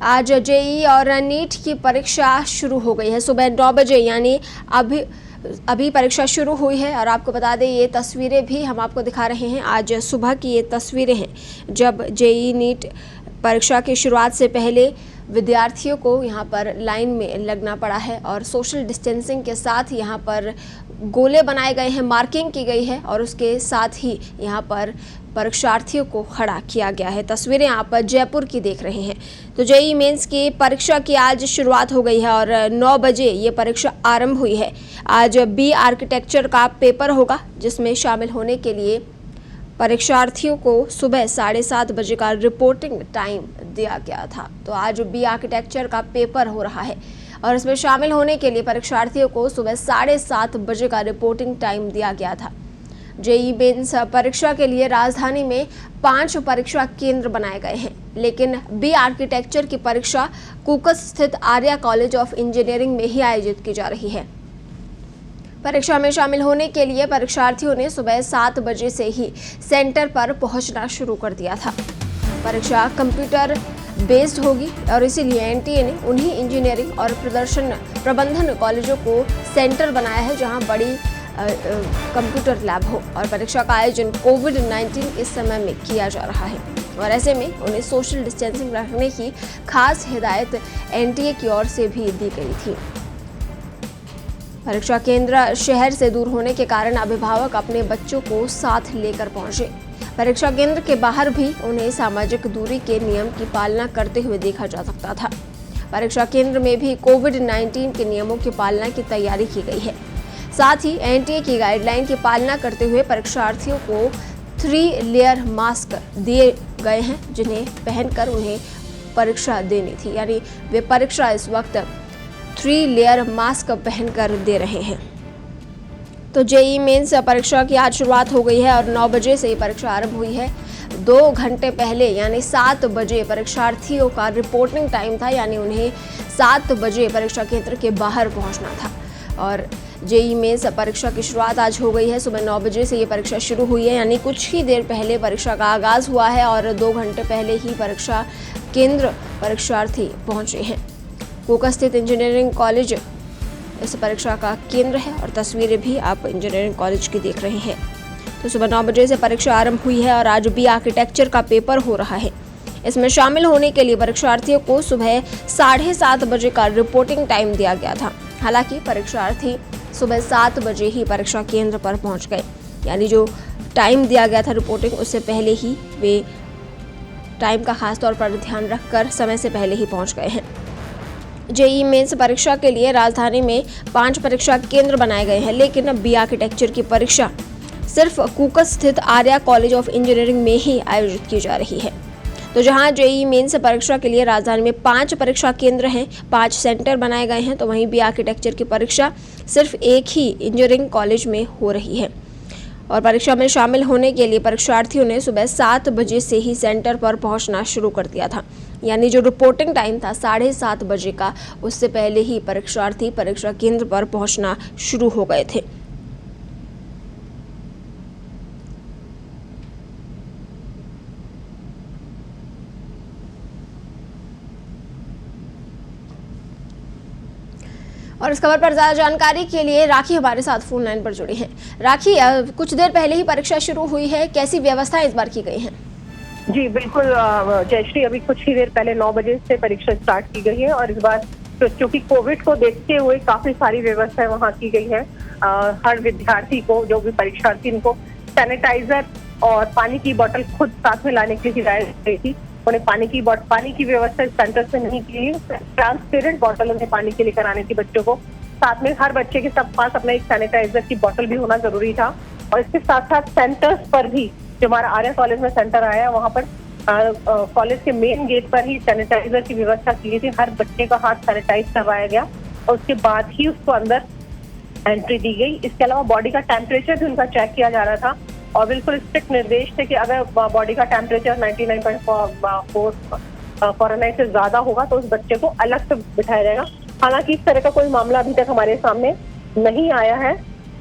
आज जेईई और नीट की परीक्षा शुरू हो गई है। सुबह 9 बजे यानी अभी परीक्षा शुरू हुई है। और आपको बता दें, ये तस्वीरें भी हम आपको दिखा रहे हैं। आज सुबह की ये तस्वीरें हैं जब जेईई नीट परीक्षा की शुरुआत से पहले विद्यार्थियों को यहाँ पर लाइन में लगना पड़ा है और सोशल डिस्टेंसिंग के साथ यहाँ पर गोले बनाए गए हैं, मार्किंग की गई है और उसके साथ ही यहाँ पर परीक्षार्थियों को खड़ा किया गया है। तस्वीरें आप जयपुर की देख रहे हैं। तो जेईई मेंस की परीक्षा की आज शुरुआत हो गई है और 9 बजे ये परीक्षा आरंभ हुई है। आज बी आर्किटेक्चर का पेपर होगा, जिसमें शामिल होने के लिए परीक्षार्थियों को सुबह 7:30 बजे का रिपोर्टिंग टाइम दिया गया था। तो आज बी आर्किटेक्चर का पेपर हो रहा है और इसमें शामिल होने के लिए परीक्षार्थियों को सुबह 7:30 बजे का रिपोर्टिंग टाइम दिया गया था। जेईई मेंस परीक्षा के लिए राजधानी में 5 परीक्षा केंद्र बनाए गए हैं, लेकिन बी आर्किटेक्चर की परीक्षा कुकस स्थित आर्या कॉलेज ऑफ इंजीनियरिंग में ही आयोजित की जा रही है। परीक्षा में शामिल होने के लिए परीक्षार्थियों ने सुबह 7 बजे से ही सेंटर पर पहुंचना शुरू कर दिया था। परीक्षा कंप्यूटर बेस्ड होगी और इसीलिए एनटीए ने उन्हीं इंजीनियरिंग और प्रबंधन कॉलेजों को सेंटर बनाया है जहां बड़ी कंप्यूटर लैब हो। और परीक्षा का आयोजन कोविड-19 के समय में किया जा रहा है और ऐसे में उन्हें सोशल डिस्टेंसिंग रखने की खास हिदायत एनटीए की ओर से भी दी गई थी। परीक्षा केंद्र शहर से दूर होने के कारण अभिभावक अपने बच्चों को साथ लेकर पहुंचे। परीक्षा केंद्र के बाहर भी उन्हें सामाजिक दूरी के नियम की पालना करते हुए देखा जा सकता था। परीक्षा केंद्र में भी कोविड-19 के नियमों की पालना की तैयारी की गई है। साथ ही एनटीए की गाइडलाइन की पालना करते हुए परीक्षार्थियों को 3 लेयर मास्क दिए गए हैं, जिन्हें पहनकर उन्हें परीक्षा देनी थी। यानी वे परीक्षा इस वक्त 3 लेयर मास्क पहनकर दे रहे हैं। तो जेईई मेंस परीक्षा की आज शुरुआत हो गई है और 9 बजे से ये परीक्षा आरंभ हुई है। 2 घंटे पहले यानी 7 बजे परीक्षार्थियों का रिपोर्टिंग टाइम था, यानी उन्हें 7 बजे परीक्षा केंद्र के बाहर पहुंचना था। और जेईई मेंस परीक्षा की शुरुआत आज हो गई है। सुबह 9 बजे से ये परीक्षा शुरू हुई है, यानी कुछ ही देर पहले परीक्षा का आगाज हुआ है और 2 घंटे पहले ही परीक्षा केंद्र परीक्षार्थी पहुंचे हैं। कुकस स्थित इंजीनियरिंग कॉलेज इस परीक्षा का केंद्र है और तस्वीरें भी आप इंजीनियरिंग कॉलेज की देख रहे हैं। तो सुबह 9 बजे से परीक्षा आरंभ हुई है और आज बी आर्किटेक्चर का पेपर हो रहा है। इसमें शामिल होने के लिए परीक्षार्थियों को सुबह 7:30 बजे का रिपोर्टिंग टाइम दिया गया था। हालांकि परीक्षार्थी सुबह 7 बजे ही परीक्षा केंद्र पर पहुंच गए, यानी जो टाइम दिया गया था रिपोर्टिंग, उससे पहले ही वे टाइम का खास तौर पर ध्यान रखकर समय से पहले ही पहुंच गए हैं। जेईई मेंस परीक्षा के लिए राजधानी में 5 परीक्षा केंद्र बनाए गए हैं, लेकिन बी आर्किटेक्चर की परीक्षा सिर्फ कुकस स्थित आर्या कॉलेज ऑफ इंजीनियरिंग में ही आयोजित की जा रही है। तो जहां जेईई मेंस परीक्षा के लिए राजधानी में 5 परीक्षा केंद्र हैं, 5 सेंटर बनाए गए हैं, तो वहीं बी आर्किटेक्चर की परीक्षा सिर्फ एक ही इंजीनियरिंग कॉलेज में हो रही है। और परीक्षा में शामिल होने के लिए परीक्षार्थियों ने सुबह 7 बजे से ही सेंटर पर पहुंचना शुरू कर दिया था, यानी जो रिपोर्टिंग टाइम था 7:30 बजे का, उससे पहले ही परीक्षार्थी परीक्षा केंद्र पर पहुंचना शुरू हो गए थे। और इस खबर पर ज्यादा जानकारी के लिए राखी हमारे साथ फोन लाइन पर जुड़ी हैं। राखी, कुछ देर पहले ही परीक्षा शुरू हुई है, कैसी व्यवस्था इस बार की गई है? जी बिल्कुल जयश्री, अभी कुछ ही देर पहले 9 बजे से परीक्षा स्टार्ट की गई है और इस बार क्योंकि कोविड को देखते हुए काफी सारी व्यवस्थाएं वहां की गई है। हर विद्यार्थी को, जो भी परीक्षार्थी, उनको सैनिटाइजर और पानी की बोतल खुद साथ में लाने की हिदायत दी थी। उन्हें पानी की व्यवस्था इस सेंटर से नहीं की, ट्रांसपेरेंट बोतल उन्हें पानी के लेकर आने थी बच्चों को। साथ में हर बच्चे के सब पास अपना एक सैनिटाइजर की बोतल भी होना जरूरी था। और इसके साथ साथ सेंटर्स पर भी, जो हमारा आर्या कॉलेज में सेंटर आया है, वहाँ पर कॉलेज के मेन गेट पर ही सैनिटाइजर की व्यवस्था की गई थी। हर बच्चे का हाथ सैनिटाइज करवाया गया और उसके बाद ही उसको अंदर एंट्री दी गई। इसके अलावा बॉडी का टेम्परेचर भी उनका चेक किया जा रहा था और बिल्कुल स्ट्रिक्ट निर्देश थे कि अगर बॉडी का टेम्परेचर 99.4 फ़ारेनहाइट से ज्यादा होगा तो उस बच्चे को अलग से बिठाया जाएगा। हालांकि इस तरह का कोई मामला अभी तक हमारे सामने नहीं आया है।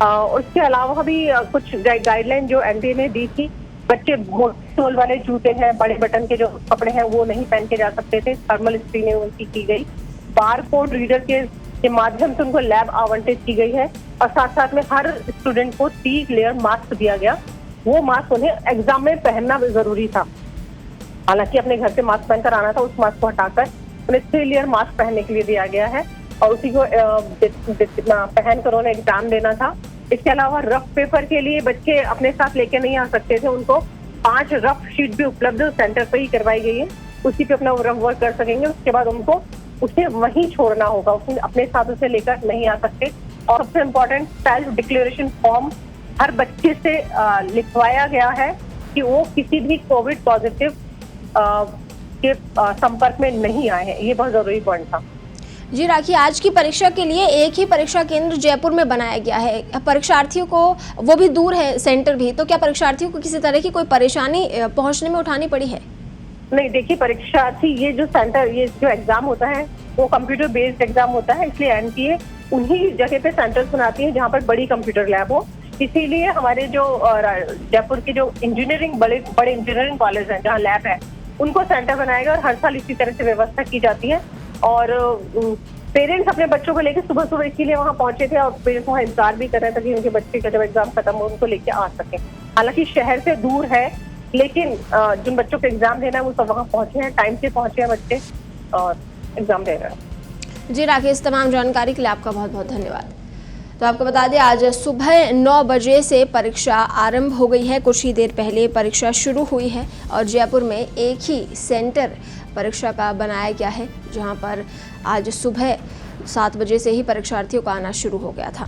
उसके अलावा भी कुछ गाइडलाइन जो एनटीए ने दी थी बच्चे मोटे सोल वाले जूते हैं, बड़े बटन के जो कपड़े हैं वो नहीं पहन के जा सकते थे। थर्मल स्क्रीनिंग उनकी की गई, बारकोड रीडर के माध्यम से उनको लैब आवंटित की गई है और साथ साथ में हर स्टूडेंट को 3 लेयर मास्क दिया गया। वो मास्क उन्हें एग्जाम में पहनना जरूरी था, हालांकि अपने घर से मास्क पहनकर आना था, उस मास्क को हटाकर उन्हें 3 लेयर मास्क पहनने के लिए दिया गया है और उसी को पहनकर उन्हें एग्जाम देना था। इसके अलावा रफ पेपर के लिए बच्चे अपने साथ लेके नहीं आ सकते थे, उनको 5 रफ शीट भी उपलब्ध सेंटर पर ही करवाई गई है, उसी पे अपना रफ वर्क कर सकेंगे। उसके बाद उनको उसे वहीं छोड़ना होगा, उसमें अपने साथ उसे लेकर नहीं आ सकते। और सबसे इम्पोर्टेंट, सेल्फ डिक्लेरेशन फॉर्म हर बच्चे से लिखवाया गया है कि वो किसी भी कोविड पॉजिटिव के संपर्क में नहीं आए हैं। ये बहुत जरूरी पॉइंट था। जी राखी, आज की परीक्षा के लिए एक ही परीक्षा केंद्र जयपुर में बनाया गया है, परीक्षार्थियों को वो भी दूर है सेंटर भी, तो क्या परीक्षार्थियों को किसी तरह की कोई परेशानी पहुंचने में उठानी पड़ी है? नहीं, देखिए परीक्षार्थी ये जो एग्जाम होता है वो कंप्यूटर बेस्ड एग्जाम होता है, इसलिए एनटीए उन्हीं जगह पे सेंटर्स बनाती है जहाँ पर बड़ी कंप्यूटर लैब हो। इसीलिए हमारे जो जयपुर के जो इंजीनियरिंग बड़े इंजीनियरिंग कॉलेज हैं जहाँ लैब है, उनको सेंटर बनाया गया और हर साल इसी तरह से व्यवस्था की जाती है। और पेरेंट्स अपने बच्चों को लेकर सुबह सुबह इसीलिए वहाँ पहुंचे थे और पेरेंट्स वहाँ इंतजार भी कर रहे थे कि उनके बच्चे का जब एग्जाम खत्म हो उनको लेके आ सके। हालांकि शहर से दूर है, लेकिन जिन बच्चों को एग्जाम देना है वो सब वहाँ पहुंचे हैं, टाइम से पहुंचे हैं बच्चे और एग्जाम दे रहे हैं। जी राखी, इस तमाम जानकारी के लिए आपका बहुत बहुत धन्यवाद। तो आपको बता दें, आज सुबह 9 बजे से परीक्षा आरंभ हो गई है। कुछ ही देर पहले परीक्षा शुरू हुई है और जयपुर में एक ही सेंटर परीक्षा का बनाया गया है, जहां पर आज सुबह 7 बजे से ही परीक्षार्थियों का आना शुरू हो गया था।